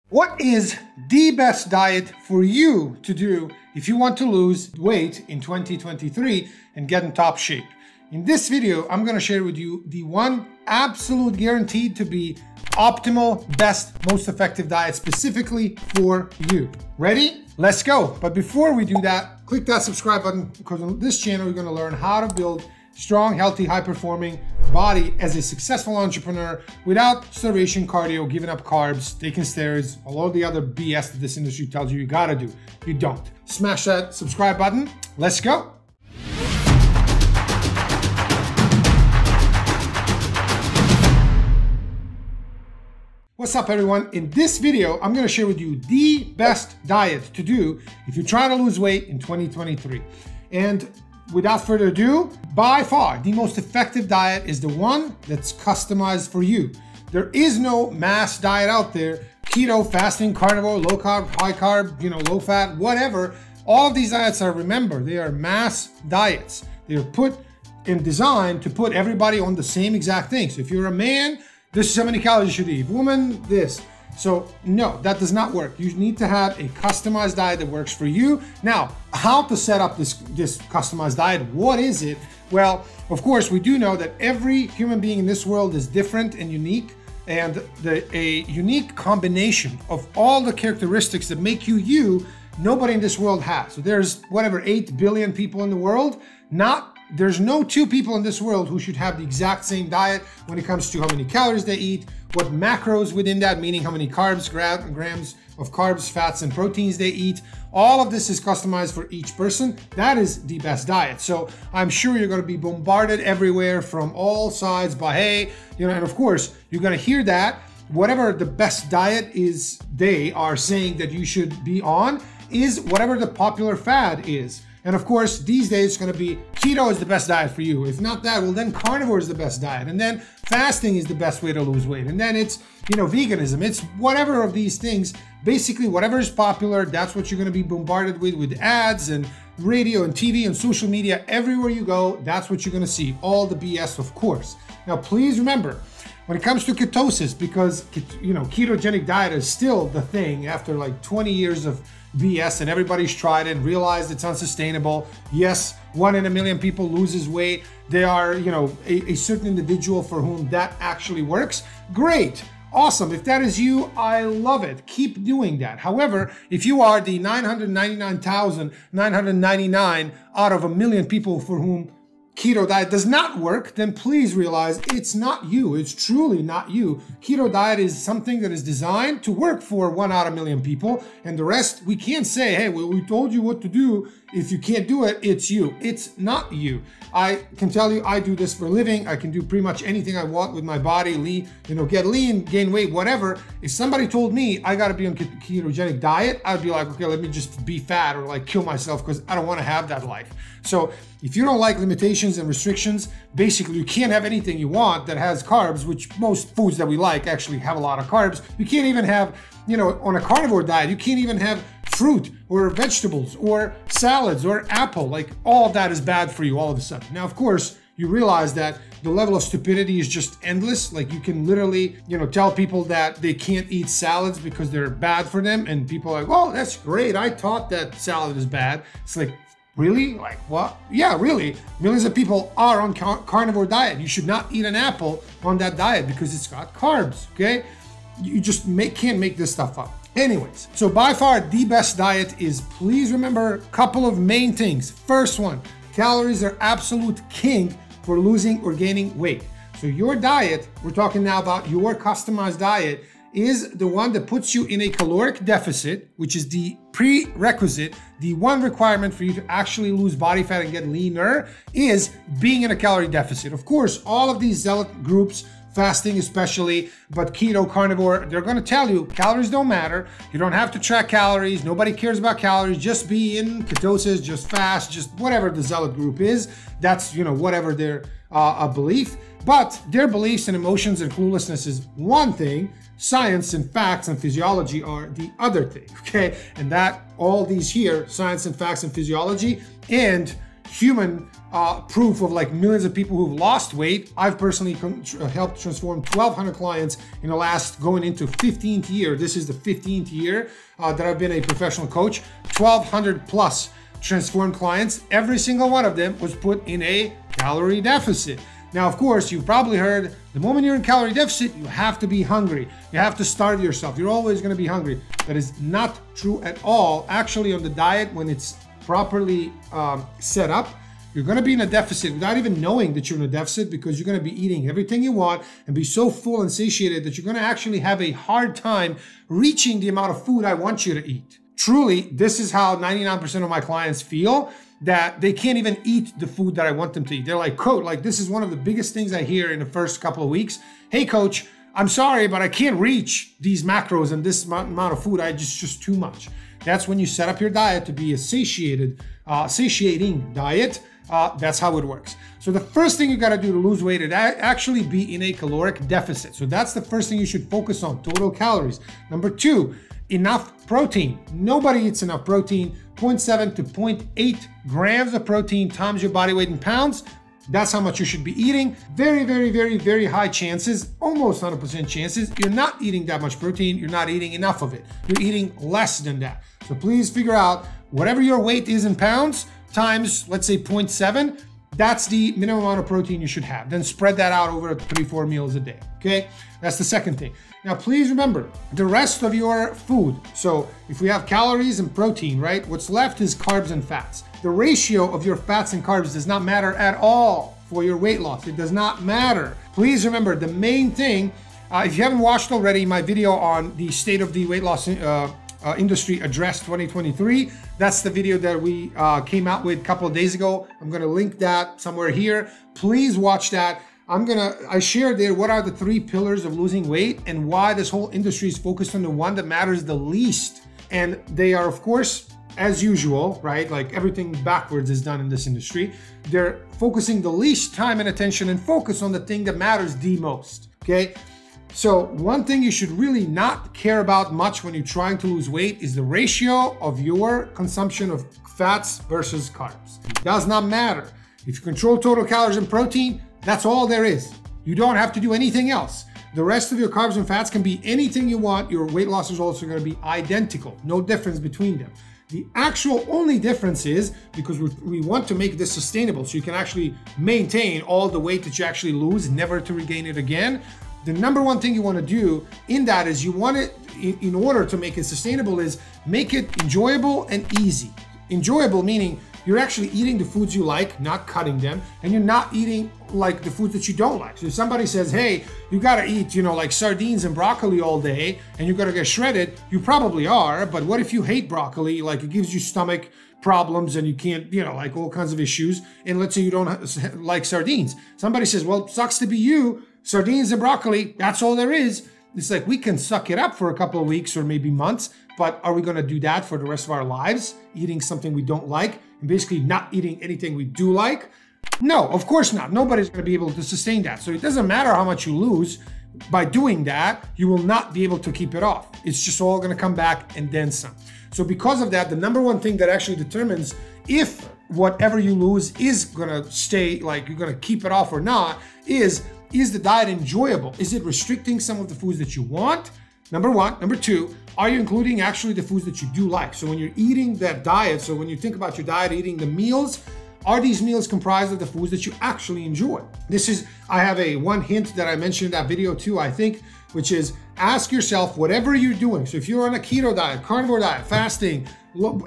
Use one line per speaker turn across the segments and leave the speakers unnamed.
What is the best diet for you to do if you want to lose weight in 2023 and get in top shape? In this video, I'm going to share with you the one absolute guaranteed to be optimal, best, most effective diet specifically for you. Ready? Let's go. But before we do that, click that subscribe button because on this channel, you're going to learn how to build strong, healthy, high-performing body as a successful entrepreneur without starvation, cardio, giving up carbs, taking steroids, all the other BS that this industry tells you gotta do. You don't. Smash that subscribe button. Let's go. What's up, everyone? In this video, I'm gonna share with you the best diet to do if you're trying to lose weight in 2023. And without further ado, by far, the most effective diet is the one that's customized for you. There is no mass diet out there. Keto, fasting, carnivore, low carb, high carb, low fat, whatever. All of these diets are, remember, they are mass diets. They are put and designed to put everybody on the same exact thing. So if you're a man, this is how many calories you should eat. Woman, this. So no, that does not work. You need to have a customized diet that works for you. Now, how to set up this customized diet? What is it? Well, of course, we do know that every human being in this world is different and unique, and a unique combination of all the characteristics that make you you, nobody in this world has. So there's whatever 8 billion people in the world. There's no two people in this world who should have the exact same diet when it comes to how many calories they eat, what macros within that, meaning how many carbs, grams of carbs, fats, and proteins they eat. All of this is customized for each person. That is the best diet. So I'm sure you're going to be bombarded everywhere from all sides by, hey, and of course, you're going to hear that whatever the best diet is they are saying that you should be on is whatever the popular fad is. And of course, these days it's going to be keto is the best diet for you. If not that, well, then carnivore is the best diet. And then fasting is the best way to lose weight. And then it's, veganism. It's whatever of these things. Basically, whatever is popular, that's what you're going to be bombarded with ads and radio and TV and social media. Everywhere you go, that's what you're going to see. All the BS, of course. Now, please remember, when it comes to ketosis, because, ketogenic diet is still the thing after like 20 years of BS and everybody's tried it and realized it's unsustainable. Yes, 1 in a million people loses weight. They are, a certain individual for whom that actually works. Great. Awesome. If that is you, I love it. Keep doing that. However, if you are the 999,999 out of a million people for whom keto diet does not work, then please realize it's not you. It's truly not you. Keto diet is something that is designed to work for 1 out of a million people. And the rest, we can't say, hey, well, we told you what to do. If you can't do it, it's you. It's not you. I can tell you, I do this for a living. I can do pretty much anything I want with my body, get lean, gain weight, whatever. If somebody told me I got to be on ketogenic diet, I'd be like, okay, let me just be fat or like kill myself because I don't want to have that life. So if you don't like limitations and restrictions, basically you can't have anything you want that has carbs, which most foods that we like actually have a lot of carbs. You can't even have, on a carnivore diet, you can't even have fruit or vegetables or salads or apple. Like all of that is bad for you all of a sudden. Now, of course, you realize that the level of stupidity is just endless. Like you can literally, tell people that they can't eat salads because they're bad for them. And people are like, oh, that's great. I thought that salad is bad. It's like, really? Like what? Yeah, really. Millions of people are on carnivore diet. You should not eat an apple on that diet because it's got carbs, okay? You just can't make this stuff up. Anyways, so by far the best diet is, please remember a couple of main things. First one, calories are absolute king for losing or gaining weight. So your diet, we're talking now about your customized diet, is the one that puts you in a caloric deficit, which is the prerequisite. The one requirement for you to actually lose body fat and get leaner is being in a calorie deficit. Of course, all of these zealot groups, fasting especially, but keto, carnivore, they're going to tell you calories don't matter. You don't have to track calories. Nobody cares about calories. Just be in ketosis, just fast, just whatever the zealot group is. That's, whatever their belief. But their beliefs and emotions and cluelessness is one thing. Science and facts and physiology are the other thing, okay? And that all these here, science and facts and physiology and human proof of like millions of people who've lost weight. I've personally helped transform 1,200 clients in the last going into 15th year. This is the 15th year that I've been a professional coach. 1,200 plus transformed clients. Every single one of them was put in a calorie deficit. Now, of course, you've probably heard the moment you're in calorie deficit, you have to be hungry. You have to starve yourself. You're always going to be hungry. That is not true at all. Actually, on the diet, when it's properly set up, you're going to be in a deficit without even knowing that you're in a deficit, because you're going to be eating everything you want and be so full and satiated that you're going to actually have a hard time reaching the amount of food I want you to eat. Truly, this is how 99% of my clients feel, that they can't even eat the food that I want them to eat. They're like, coach, like this is one of the biggest things I hear in the first couple of weeks. Hey coach, I'm sorry, but I can't reach these macros and this amount of food. Just too much. That's when you set up your diet to be a satiating diet. That's how it works. So the first thing you got to do to lose weight is actually be in a caloric deficit. So that's the first thing you should focus on, total calories. Number two, enough protein. Nobody eats enough protein. 0.7 to 0.8 grams of protein times your body weight in pounds. That's how much you should be eating. Very, very, very, very high chances, almost 100% chances, you're not eating that much protein. You're not eating enough of it. You're eating less than that. So please figure out whatever your weight is in pounds times, let's say 0.7, that's the minimum amount of protein you should have. Then spread that out over 3-4 meals a day, okay? That's the second thing. Now, please remember the rest of your food. So if we have calories and protein, right? What's left is carbs and fats. The ratio of your fats and carbs does not matter at all for your weight loss. It does not matter. Please remember the main thing, if you haven't watched already my video on the state of the weight loss industry address 2023, that's the video that we came out with a couple of days ago. I'm gonna link that somewhere here. Please watch that. I shared there what are the 3 pillars of losing weight and why this whole industry is focused on the one that matters the least. And they are, of course, as usual, right? Like everything backwards is done in this industry. They're focusing the least time and attention and focus on the thing that matters the most, okay? So one thing you should really not care about much when you're trying to lose weight is the ratio of your consumption of fats versus carbs. It does not matter. If you control total calories and protein, that's all there is. You don't have to do anything else. The rest of your carbs and fats can be anything you want. Your weight loss results are going to be identical. No difference between them. The actual only difference is because we want to make this sustainable so you can actually maintain all the weight that you actually lose, never to regain it again. The number one thing you want to do in that is you want it, in order to make it sustainable, is make it enjoyable and easy. Enjoyable meaning you're actually eating the foods you like, not cutting them, and you're not eating like the foods that you don't like. So if somebody says, hey, you gotta eat, like sardines and broccoli all day and you gotta get shredded, you probably are, but what if you hate broccoli? Like it gives you stomach problems and you can't, like all kinds of issues. And let's say you don't like sardines. Somebody says, well, sucks to be you, sardines and broccoli, that's all there is. It's like we can suck it up for a couple of weeks or maybe months, but are we gonna do that for the rest of our lives? Eating something we don't like and basically not eating anything we do like? No, of course not. Nobody's gonna be able to sustain that. So it doesn't matter how much you lose. By doing that, you will not be able to keep it off. It's just all gonna come back and then some. So because of that, the number one thing that actually determines if whatever you lose is gonna stay, like you're gonna keep it off or not, is the diet enjoyable? Is it restricting some of the foods that you want? Number one. Number two, are you including actually the foods that you do like? So when you're eating that diet, so when you think about your diet, eating the meals, are these meals comprised of the foods that you actually enjoy? I have one hint that I mentioned in that video too, I think, which is ask yourself, whatever you're doing. So if you're on a keto diet, carnivore diet, fasting,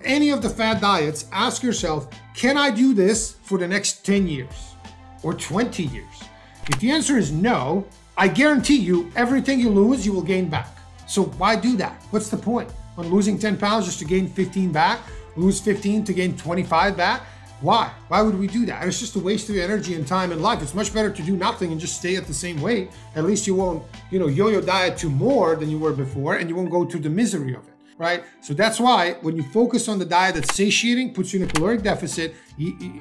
any of the fat diets, ask yourself, can I do this for the next 10 years or 20 years? If the answer is no, I guarantee you everything you lose, you will gain back. So why do that? What's the point? On losing 10 pounds just to gain 15 back, lose 15 to gain 25 back? Why? Why would we do that? It's just a waste of energy and time in life. It's much better to do nothing and just stay at the same weight. At least you won't, yo-yo diet to more than you were before, and you won't go to the misery of it, right? So that's why when you focus on the diet that's satiating, puts you in a caloric deficit,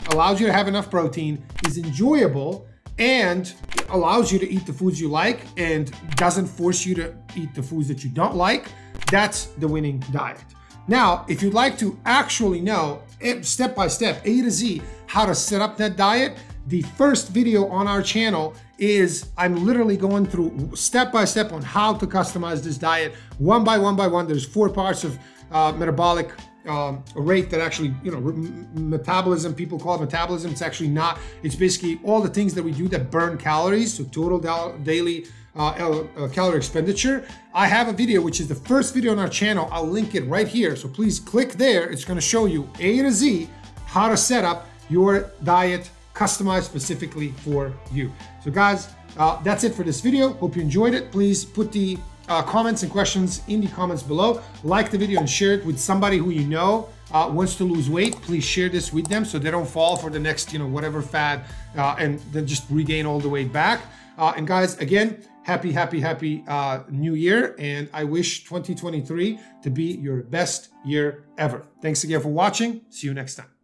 allows you to have enough protein, is enjoyable, and allows you to eat the foods you like and doesn't force you to eat the foods that you don't like, that's the winning diet. Now, if you'd like to actually know step by step, A to Z, how to set up that diet. The first video on our channel is I'm literally going through step by step on how to customize this diet one by one by one. There's 4 parts of metabolic rate that actually, metabolism, people call it metabolism. It's actually not. It's basically all the things that we do that burn calories, so total daily calorie expenditure. I have a video, which is the first video on our channel. I'll link it right here. So please click there. It's going to show you A to Z how to set up your diet customized specifically for you. So guys, that's it for this video. Hope you enjoyed it. Please put the comments and questions in the comments below. Like the video and share it with somebody who you know wants to lose weight. Please share this with them so they don't fall for the next, whatever fad and then just regain all the weight back. And guys, again, happy new year. And I wish 2023 to be your best year ever. Thanks again for watching. See you next time.